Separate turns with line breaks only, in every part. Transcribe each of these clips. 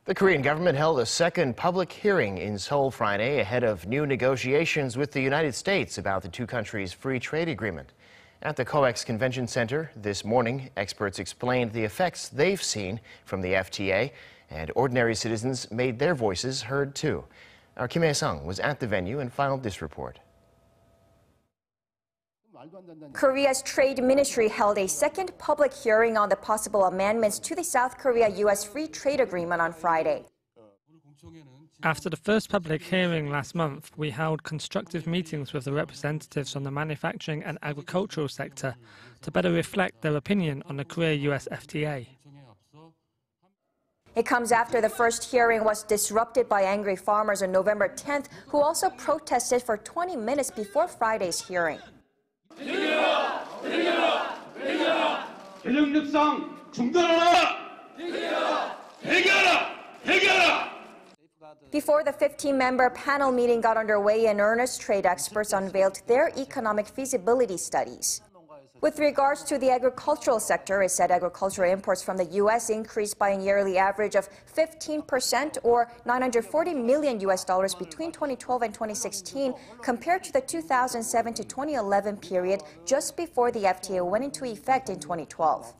The Korean government held a second public hearing in Seoul Friday ahead of new negotiations with the United States about the two countries' free trade agreement. At the Coex Convention Center this morning, experts explained the effects they've seen from the FTA, and ordinary citizens made their voices heard too. Our Kim Hyesung was at the venue and filed this report.
Korea's Trade Ministry held a second public hearing on the possible amendments to the South Korea-U.S. Free Trade Agreement on Friday.
After the first public hearing last month, we held constructive meetings with the representatives from the manufacturing and agricultural sector to better reflect their opinion on the Korea-U.S. FTA.
It comes after the first hearing was disrupted by angry farmers on November 10th, who also protested for 20 minutes before Friday's hearing. Before the 15-member panel meeting got underway in earnest, trade experts unveiled their economic feasibility studies. With regards to the agricultural sector, it said agricultural imports from the U.S. increased by a yearly average of 15% or $940 million between 2012 and 2016 compared to the 2007 to 2011 period just before the FTA went into effect in 2012.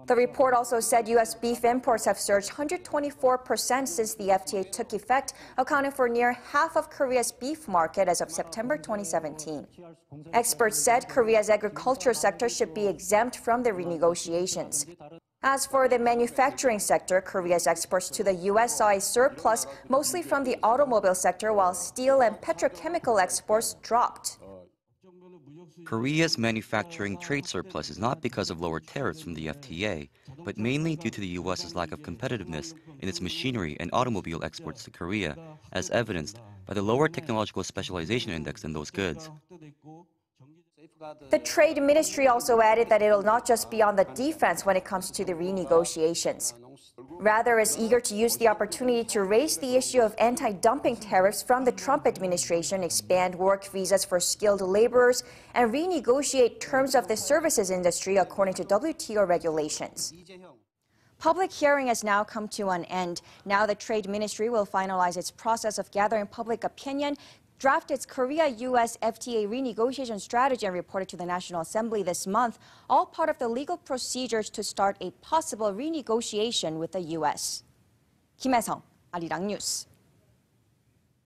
The report also said U.S. beef imports have surged 124% since the FTA took effect, accounting for near half of Korea's beef market as of September 2017. Experts said Korea's agriculture sector should be exempt from the renegotiations. As for the manufacturing sector, Korea's exports to the U.S. saw a surplus mostly from the automobile sector, while steel and petrochemical exports dropped.
Korea's manufacturing trade surplus is not because of lower tariffs from the FTA, but mainly due to the U.S.'s lack of competitiveness in its machinery and automobile exports to Korea, as evidenced by the lower technological specialization index in those goods.
The Trade Ministry also added that it will not just be on the defense when it comes to the renegotiations. Rather, is eager to use the opportunity to raise the issue of anti-dumping tariffs from the Trump administration, expand work visas for skilled laborers, and renegotiate terms of the services industry according to WTO regulations. Public hearing has now come to an end. Now the Trade Ministry will finalize its process of gathering public opinion, draft its Korea-U.S. FTA renegotiation strategy, and report it to the National Assembly this month, all part of the legal procedures to start a possible renegotiation with the U.S. Kim Hyesung, Arirang News.